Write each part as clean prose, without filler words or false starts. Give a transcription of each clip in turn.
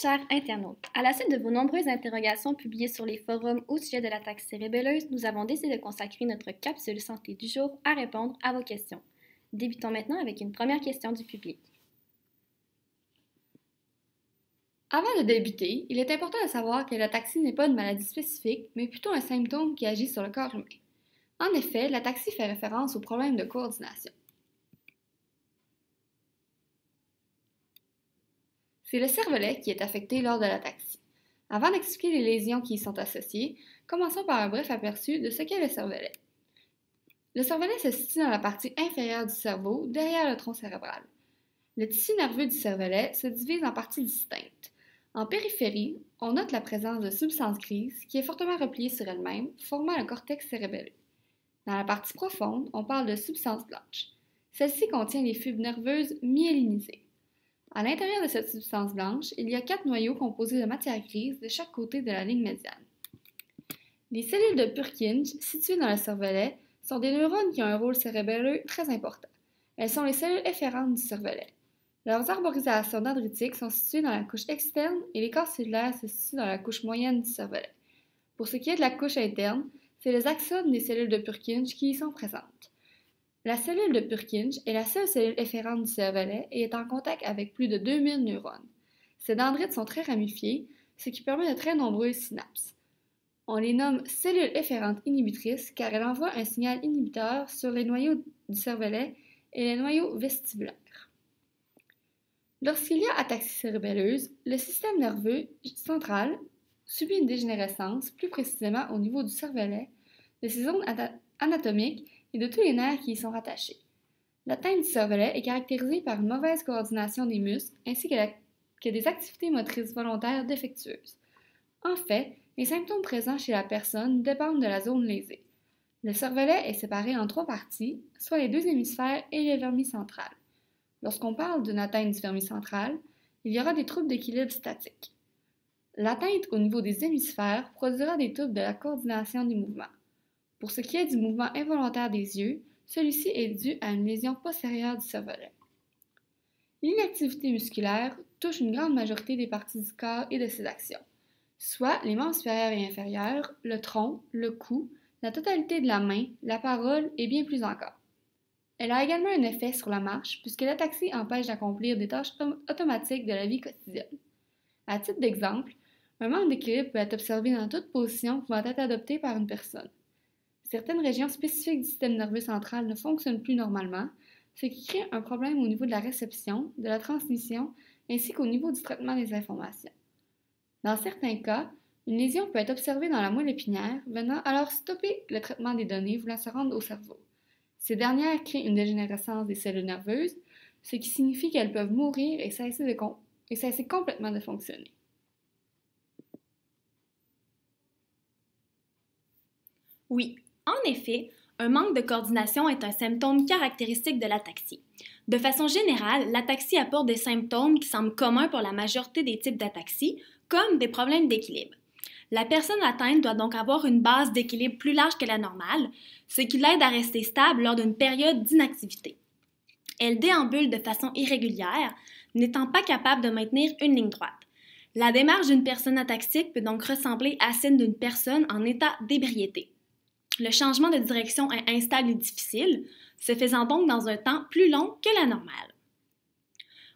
chers internautes, à la suite de vos nombreuses interrogations publiées sur les forums au sujet de l'ataxie cérébelleuse, nous avons décidé de consacrer notre capsule santé du jour à répondre à vos questions. Débutons maintenant avec une première question du public. Avant de débuter, il est important de savoir que l'ataxie n'est pas une maladie spécifique, mais plutôt un symptôme qui agit sur le corps humain. En effet, l'ataxie fait référence aux problèmes de coordination. C'est le cervelet qui est affecté lors de l'ataxie. Avant d'expliquer les lésions qui y sont associées, commençons par un bref aperçu de ce qu'est le cervelet. Le cervelet se situe dans la partie inférieure du cerveau, derrière le tronc cérébral. Le tissu nerveux du cervelet se divise en parties distinctes. En périphérie, on note la présence de substances grises qui est fortement repliée sur elle-même, formant le cortex cérébelleux. Dans la partie profonde, on parle de substances blanches. Celle-ci contient les fibres nerveuses myélinisées. À l'intérieur de cette substance blanche, il y a 4 noyaux composés de matière grise de chaque côté de la ligne médiane. Les cellules de Purkinje, situées dans le cervelet, sont des neurones qui ont un rôle cérébelleux très important. Elles sont les cellules efférentes du cervelet. Leurs arborisations dendritiques sont situées dans la couche externe et les corps cellulaires se situent dans la couche moyenne du cervelet. Pour ce qui est de la couche interne, c'est les axones des cellules de Purkinje qui y sont présentes. La cellule de Purkinje est la seule cellule efférente du cervelet et est en contact avec plus de 2000 neurones. Ces dendrites sont très ramifiés, ce qui permet de très nombreuses synapses. On les nomme cellules efférentes inhibitrices car elles envoient un signal inhibiteur sur les noyaux du cervelet et les noyaux vestibulaires. Lorsqu'il y a ataxie cérébelleuse, le système nerveux central subit une dégénérescence, plus précisément au niveau du cervelet, de ses zones anatomiques et de tous les nerfs qui y sont rattachés. L'atteinte du cervelet est caractérisée par une mauvaise coordination des muscles ainsi que des activités motrices volontaires défectueuses. En fait, les symptômes présents chez la personne dépendent de la zone lésée. Le cervelet est séparé en 3 parties, soit les 2 hémisphères et le vermis central. Lorsqu'on parle d'une atteinte du vermis central, il y aura des troubles d'équilibre statique. L'atteinte au niveau des hémisphères produira des troubles de la coordination des mouvements. Pour ce qui est du mouvement involontaire des yeux, celui-ci est dû à une lésion postérieure du cervelet. L'inactivité musculaire touche une grande majorité des parties du corps et de ses actions, soit les membres supérieurs et inférieurs, le tronc, le cou, la totalité de la main, la parole et bien plus encore. Elle a également un effet sur la marche puisque l'ataxie empêche d'accomplir des tâches automatiques de la vie quotidienne. À titre d'exemple, un manque d'équilibre peut être observé dans toute position pouvant être adoptée par une personne. Certaines régions spécifiques du système nerveux central ne fonctionnent plus normalement, ce qui crée un problème au niveau de la réception, de la transmission, ainsi qu'au niveau du traitement des informations. Dans certains cas, une lésion peut être observée dans la moelle épinière, venant alors stopper le traitement des données voulant se rendre au cerveau. Ces dernières créent une dégénérescence des cellules nerveuses, ce qui signifie qu'elles peuvent mourir et cesser complètement de fonctionner. Oui, en effet, un manque de coordination est un symptôme caractéristique de l'ataxie. De façon générale, l'ataxie apporte des symptômes qui semblent communs pour la majorité des types d'ataxie, comme des problèmes d'équilibre. La personne atteinte doit donc avoir une base d'équilibre plus large que la normale, ce qui l'aide à rester stable lors d'une période d'inactivité. Elle déambule de façon irrégulière, n'étant pas capable de maintenir une ligne droite. La démarche d'une personne ataxique peut donc ressembler à celle d'une personne en état d'ébriété. Le changement de direction est instable et difficile, se faisant donc dans un temps plus long que la normale.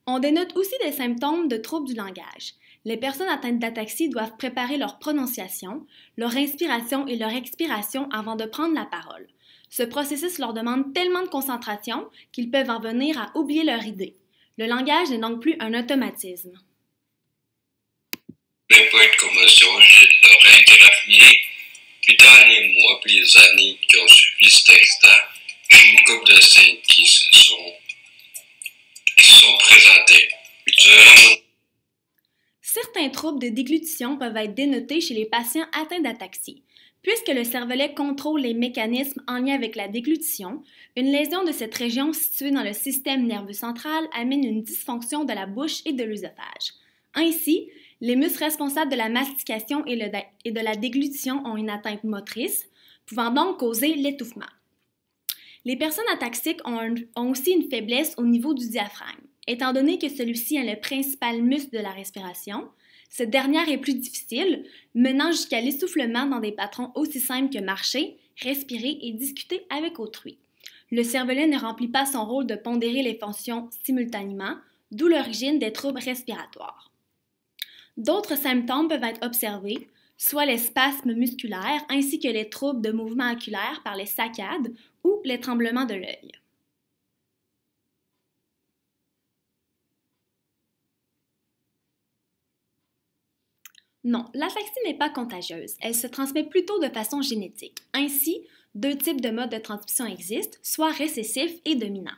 On dénote aussi des symptômes de troubles du langage. Les personnes atteintes d'ataxie doivent préparer leur prononciation, leur inspiration et leur expiration avant de prendre la parole. Ce processus leur demande tellement de concentration qu'ils peuvent en venir à oublier leur idée. Le langage n'est donc plus un automatisme. Pas de commotion, j'ai de l'oreille graffiée. Puis dans les mois puis les années qui ont suivi cet instant, j'ai une couple de signes qui se sont présentés. Puis durant mon Certains troubles de déglutition peuvent être dénotés chez les patients atteints d'ataxie. Puisque le cervelet contrôle les mécanismes en lien avec la déglutition, une lésion de cette région située dans le système nerveux central amène une dysfonction de la bouche et de l'œsophage. Ainsi, les muscles responsables de la mastication et de la déglutition ont une atteinte motrice, pouvant donc causer l'étouffement. Les personnes ataxiques ont aussi une faiblesse au niveau du diaphragme. Étant donné que celui-ci est le principal muscle de la respiration, Cette dernière est plus difficile, menant jusqu'à l'essoufflement dans des patrons aussi simples que marcher, respirer et discuter avec autrui. Le cervelet ne remplit pas son rôle de pondérer les fonctions simultanément, d'où l'origine des troubles respiratoires. D'autres symptômes peuvent être observés, soit les spasmes musculaires ainsi que les troubles de mouvement oculaire par les saccades ou les tremblements de l'œil. Non, l'ataxie n'est pas contagieuse, elle se transmet plutôt de façon génétique. Ainsi, deux types de modes de transmission existent, soit récessif et dominant.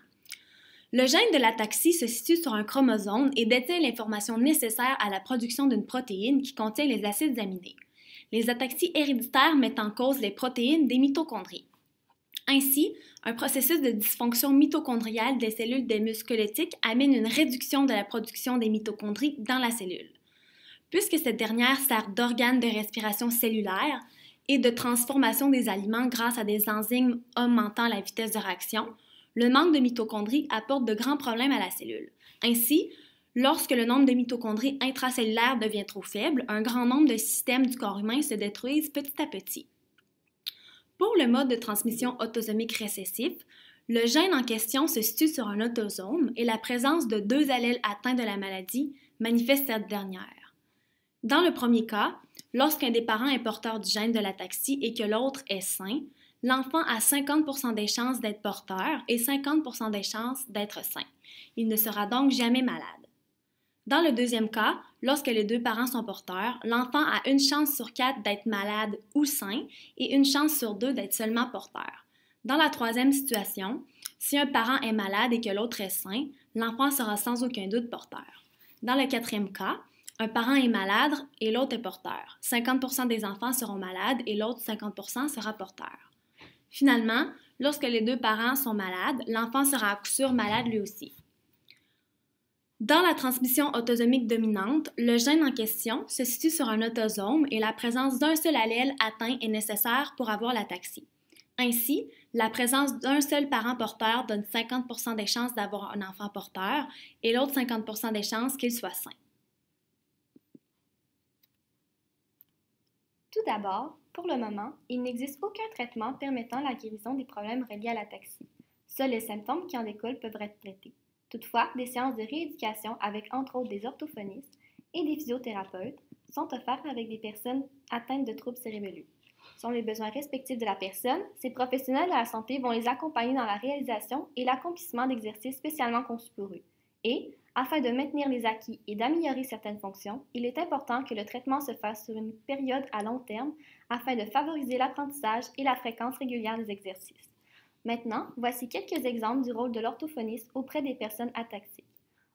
Le gène de l'ataxie se situe sur un chromosome et détient l'information nécessaire à la production d'une protéine qui contient les acides aminés. Les ataxies héréditaires mettent en cause les protéines des mitochondries. Ainsi, un processus de dysfonction mitochondriale des cellules des muscles squelettiques amène une réduction de la production des mitochondries dans la cellule. Puisque cette dernière sert d'organe de respiration cellulaire et de transformation des aliments grâce à des enzymes augmentant la vitesse de réaction, le manque de mitochondries apporte de grands problèmes à la cellule. Ainsi, lorsque le nombre de mitochondries intracellulaires devient trop faible, un grand nombre de systèmes du corps humain se détruisent petit à petit. Pour le mode de transmission autosomique récessif, le gène en question se situe sur un autosome et la présence de deux allèles atteints de la maladie manifeste cette dernière. Dans le premier cas, lorsqu'un des parents est porteur du gène de l'ataxie et que l'autre est sain, l'enfant a 50% des chances d'être porteur et 50% des chances d'être sain. Il ne sera donc jamais malade. Dans le deuxième cas, lorsque les deux parents sont porteurs, l'enfant a une chance sur 4 d'être malade ou sain et une chance sur 2 d'être seulement porteur. Dans la troisième situation, si un parent est malade et que l'autre est sain, l'enfant sera sans aucun doute porteur. Dans le quatrième cas, un parent est malade et l'autre est porteur. 50% des enfants seront malades et l'autre 50% sera porteur. Finalement, lorsque les deux parents sont malades, l'enfant sera à coup sûr malade lui aussi. Dans la transmission autosomique dominante, le gène en question se situe sur un autosome et la présence d'un seul allèle atteint est nécessaire pour avoir l'ataxie. Ainsi, la présence d'un seul parent porteur donne 50% des chances d'avoir un enfant porteur et l'autre 50% des chances qu'il soit sain. Tout d'abord, pour le moment, il n'existe aucun traitement permettant la guérison des problèmes reliés à l'ataxie. Seuls les symptômes qui en découlent peuvent être traités. Toutefois, des séances de rééducation avec entre autres des orthophonistes et des physiothérapeutes sont offertes avec des personnes atteintes de troubles cérébraux. Selon les besoins respectifs de la personne, ces professionnels de la santé vont les accompagner dans la réalisation et l'accomplissement d'exercices spécialement conçus pour eux. Et, afin de maintenir les acquis et d'améliorer certaines fonctions, il est important que le traitement se fasse sur une période à long terme afin de favoriser l'apprentissage et la fréquence régulière des exercices. Maintenant, voici quelques exemples du rôle de l'orthophoniste auprès des personnes ataxiques.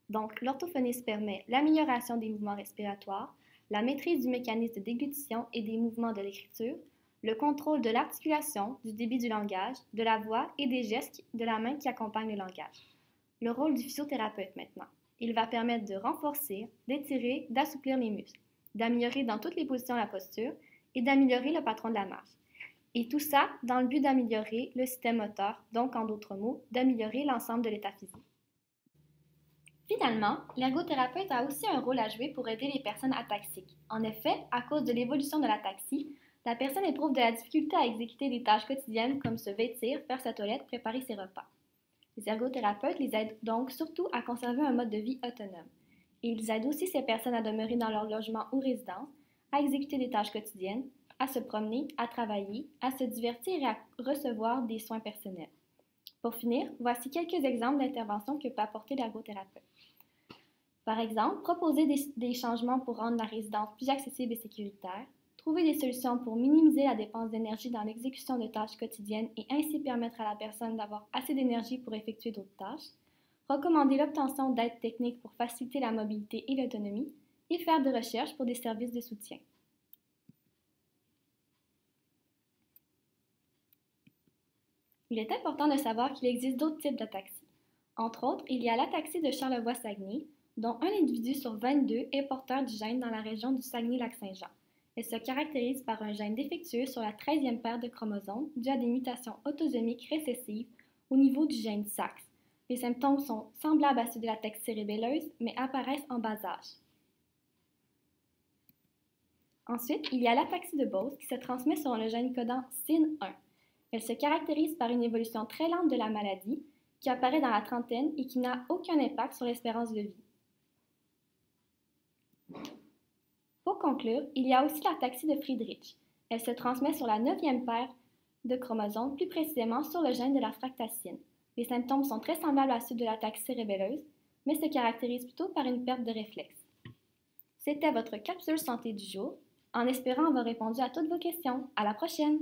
Donc, l'orthophoniste permet l'amélioration des mouvements respiratoires, la maîtrise du mécanisme de déglutition et des mouvements de l'écriture, le contrôle de l'articulation, du débit du langage, de la voix et des gestes de la main qui accompagnent le langage. Le rôle du physiothérapeute maintenant. Il va permettre de renforcer, d'étirer, d'assouplir les muscles, d'améliorer dans toutes les positions la posture et d'améliorer le patron de la marche. Et tout ça dans le but d'améliorer le système moteur, donc en d'autres mots, d'améliorer l'ensemble de l'état physique. Finalement, l'ergothérapeute a aussi un rôle à jouer pour aider les personnes ataxiques. En effet, à cause de l'évolution de l'ataxie, la personne éprouve de la difficulté à exécuter des tâches quotidiennes comme se vêtir, faire sa toilette, préparer ses repas. Les ergothérapeutes les aident donc surtout à conserver un mode de vie autonome. Et ils aident aussi ces personnes à demeurer dans leur logement ou résidence, à exécuter des tâches quotidiennes, à se promener, à travailler, à se divertir et à recevoir des soins personnels. Pour finir, voici quelques exemples d'interventions que peut apporter l'ergothérapeute. Par exemple, proposer des changements pour rendre la résidence plus accessible et sécuritaire, trouver des solutions pour minimiser la dépense d'énergie dans l'exécution de tâches quotidiennes et ainsi permettre à la personne d'avoir assez d'énergie pour effectuer d'autres tâches, recommander l'obtention d'aides techniques pour faciliter la mobilité et l'autonomie et faire des recherches pour des services de soutien. Il est important de savoir qu'il existe d'autres types d'ataxie. Entre autres, il y a l'ataxie de Charlevoix-Saguenay, dont un individu sur 22 est porteur du gène dans la région du Saguenay-Lac-Saint-Jean. Elle se caractérise par un gène défectueux sur la 13e paire de chromosomes dû à des mutations autosomiques récessives au niveau du gène SAX. Les symptômes sont semblables à ceux de l'ataxie cérébelleuse, mais apparaissent en bas âge. Ensuite, il y a l'ataxie de Bose qui se transmet selon le gène codant SYN1. Elle se caractérise par une évolution très lente de la maladie qui apparaît dans la trentaine et qui n'a aucun impact sur l'espérance de vie. Pour conclure, il y a aussi l'ataxie de Friedreich. Elle se transmet sur la 9e paire de chromosomes, plus précisément sur le gène de la fractacine. Les symptômes sont très semblables à ceux de l'ataxie cérébelleuse, mais se caractérisent plutôt par une perte de réflexe. C'était votre capsule santé du jour, en espérant avoir répondu à toutes vos questions. À la prochaine!